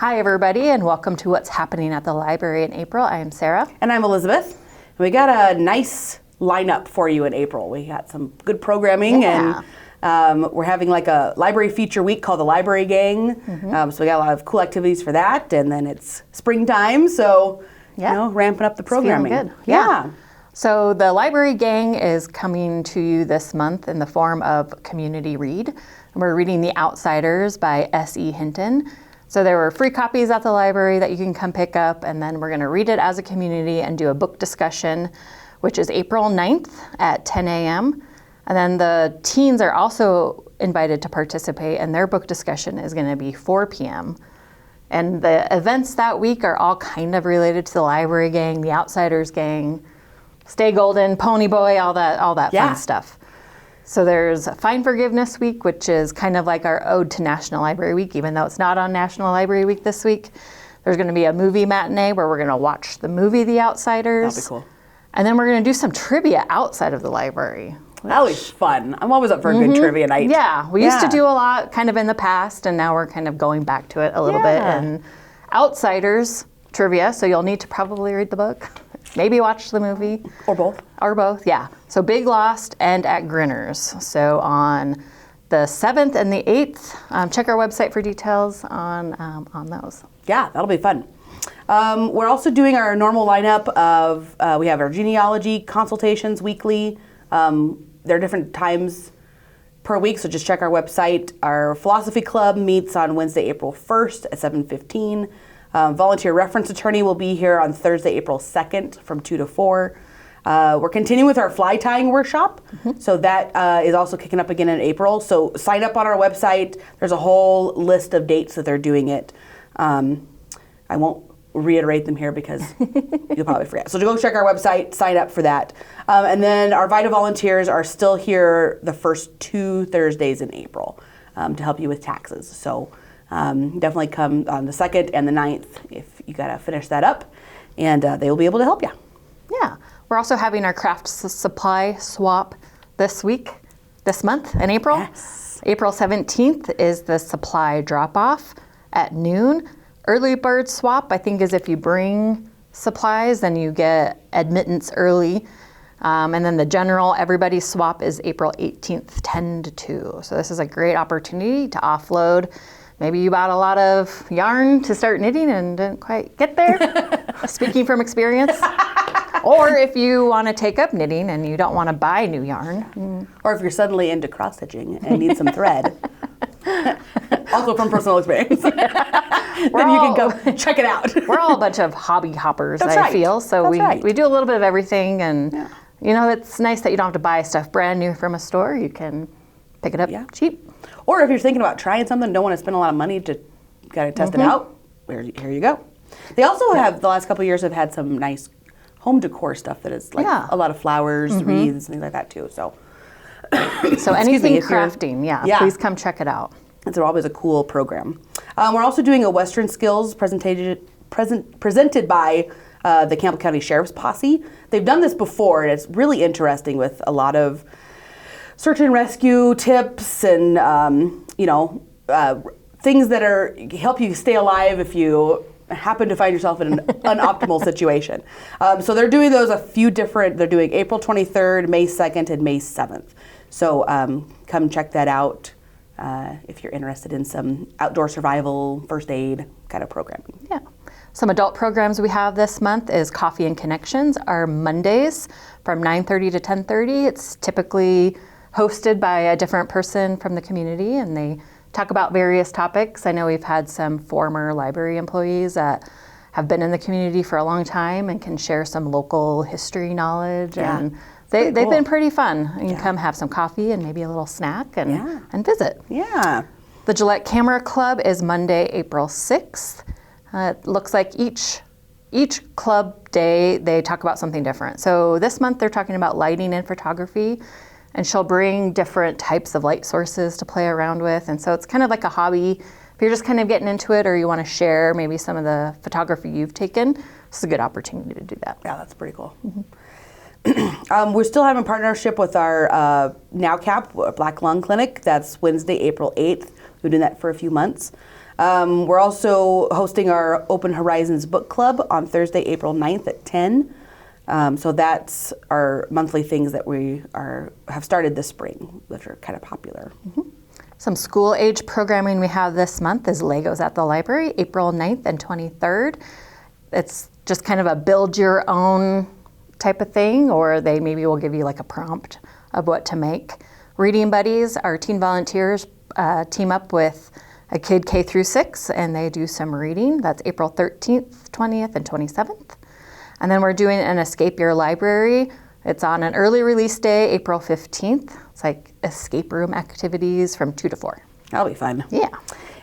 Hi, everybody, and welcome to What's Happening at the Library in April. I am Sarah. And I'm Elizabeth. And we got a nice lineup for you in April. We got some good programming, and we're having like a library feature week called the Library Gang. So we got a lot of cool activities for that, and then it's springtime, so ramping up the programming. It's feeling good. Yeah. So the Library Gang is coming to you this month in the form of Community Read. And we're reading The Outsiders by S.E. Hinton. So there were free copies at the library that you can come pick up, and then we're going to read it as a community and do a book discussion, which is April 9th at 10 a.m. And then the teens are also invited to participate, and their book discussion is going to be 4 p.m. And the events that week are all kind of related to the Library Gang, the Outsiders Gang, Stay Golden, Pony Boy, all that fun stuff. So there's Find Forgiveness Week, which is kind of like our ode to National Library Week, even though it's not on National Library Week this week. There's going to be a movie matinee where we're going to watch the movie The Outsiders. That'll be cool. And then we're going to do some trivia outside of the library. That was fun. I'm always up for a good trivia night. Yeah, we used to do a lot kind of in the past, and now we're kind of going back to it a little bit. And Outsiders trivia, so you'll need to probably read the book. Maybe watch the movie. Or both. Or both, yeah. So Big Lost and At Grinner's. So on the 7th and the 8th, check our website for details on those. Yeah, that'll be fun. We're also doing our normal lineup of, we have our genealogy consultations weekly. There are different times per week, so just check our website. Our philosophy club meets on Wednesday, April 1st at 7:15. Volunteer reference attorney will be here on Thursday, April 2nd from 2 to 4. We're continuing with our fly tying workshop. So that is also kicking up again in April. So sign up on our website. There's a whole list of dates that they're doing it. I won't reiterate them here because you'll probably forget. So to go check our website, sign up for that. And then our VITA volunteers are still here the first 2 Thursdays in April to help you with taxes. So definitely come on the 2nd and the 9th if you gotta finish that up, and they will be able to help you. Yeah, we're also having our craft supply swap this month in April. Yes. April 17th is the supply drop-off at noon. Early bird swap, I think, is if you bring supplies, then you get admittance early. And then the general everybody swap is April 18th, 10 to 2. So this is a great opportunity to offload. Maybe you bought a lot of yarn to start knitting and didn't quite get there, speaking from experience. Or if you want to take up knitting and you don't want to buy new yarn. Or if you're suddenly into cross-stitching and need some thread. Also from personal experience. Then you can go check it out. We're all a bunch of hobby hoppers, That's I right. feel. So we do a little bit of everything. And, it's nice that you don't have to buy stuff brand new from a store. You can pick it up cheap. Or if you're thinking about trying something, don't want to spend a lot of money to gotta test it out, here you go. They also have, the last couple of years, have had some nice home decor stuff that is like a lot of flowers, wreaths, and things like that too. So anything crafting, please come check it out. It's always a cool program. We're also doing a Western Skills presented by the Campbell County Sheriff's Posse. They've done this before, and it's really interesting with a lot of search and rescue tips and things that help you stay alive if you happen to find yourself in an unoptimal situation. So they're doing those they're doing April 23rd, May 2nd, and May 7th. So come check that out if you're interested in some outdoor survival, first aid kind of programming. Yeah. Some adult programs we have this month is Coffee and Connections, are Mondays from 9:30 to 10:30. It's typically hosted by a different person from the community, and they talk about various topics. I know we've had some former library employees that have been in the community for a long time and can share some local history knowledge. And they've been pretty fun. You can come have some coffee and maybe a little snack and visit. Yeah. The Gillette Camera Club is Monday, April 6th. It looks like each club day they talk about something different. So this month they're talking about lighting and photography. And she'll bring different types of light sources to play around with. And so it's kind of like a hobby. If you're just kind of getting into it or you want to share maybe some of the photography you've taken, it's a good opportunity to do that. Yeah, that's pretty cool. We're still having a partnership with our NowCap Black Lung Clinic. That's Wednesday, April 8th. We've been doing that for a few months. We're also hosting our Open Horizons Book Club on Thursday, April 9th at 10. So that's our monthly things that we have started this spring, which are kind of popular. Some school age programming we have this month is Legos at the Library, April 9th and 23rd. It's just kind of a build your own type of thing, or they maybe will give you like a prompt of what to make. Reading Buddies, our teen volunteers team up with a kid K through 6, and they do some reading. That's April 13th, 20th, and 27th. And then we're doing an Escape Your Library. It's on an early release day, April 15th. It's like escape room activities from 2 to 4. That'll be fun. Yeah.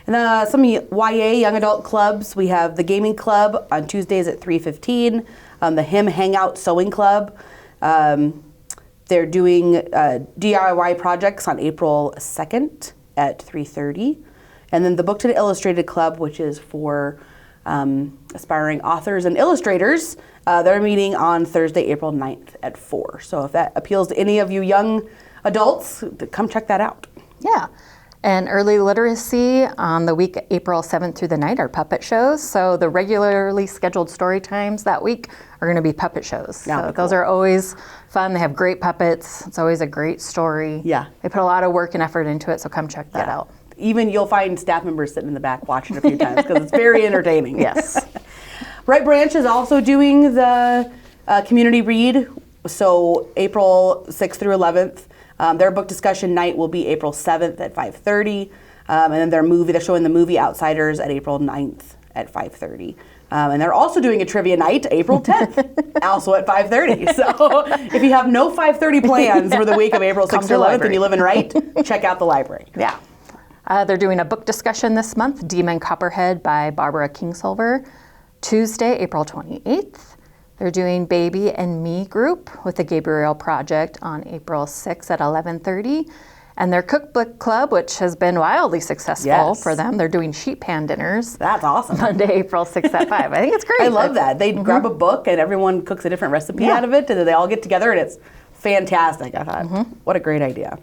And some YA young adult clubs. We have the Gaming Club on Tuesdays at 3:15. The Hymn Hangout Sewing Club. They're doing DIY projects on April 2nd at 3:30. And then the Booked and Illustrated Club, which is for aspiring authors and illustrators, they're meeting on Thursday, April 9th at 4. So if that appeals to any of you young adults, come check that out. Yeah. And early literacy on the week April 7th through the 9th are puppet shows. So the regularly scheduled story times that week are going to be puppet shows. Yeah, So cool. those are always fun. They have great puppets. It's always a great story. Yeah. They put a lot of work and effort into it, so come check that out. Even you'll find staff members sitting in the back watching a few times because it's very entertaining. Yes. Right Branch is also doing the community read. So April 6th through 11th. Their book discussion night will be April 7th at 5:30. And then they're showing the movie Outsiders at April 9th at 5:30. And they're also doing a trivia night April 10th, also at 5:30. So if you have no 5:30 plans for the week of April 6th through 11th and you live in Wright, check out the library. Yeah. They're doing a book discussion this month, Demon Copperhead by Barbara Kingsolver, Tuesday, April 28th. They're doing Baby and Me group with the Gabriel Project on April 6th at 11:30. And their cookbook club, which has been wildly successful for them, they're doing sheet pan dinners. That's awesome. Monday, April 6th at 5. I think it's great. I love that. They grab a book and everyone cooks a different recipe out of it, and then they all get together, and it's fantastic. I thought, what a great idea.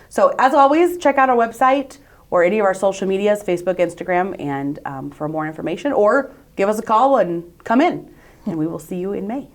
So as always, check out our website or any of our social medias, Facebook, Instagram, and for more information, or give us a call and come in, and we will see you in May.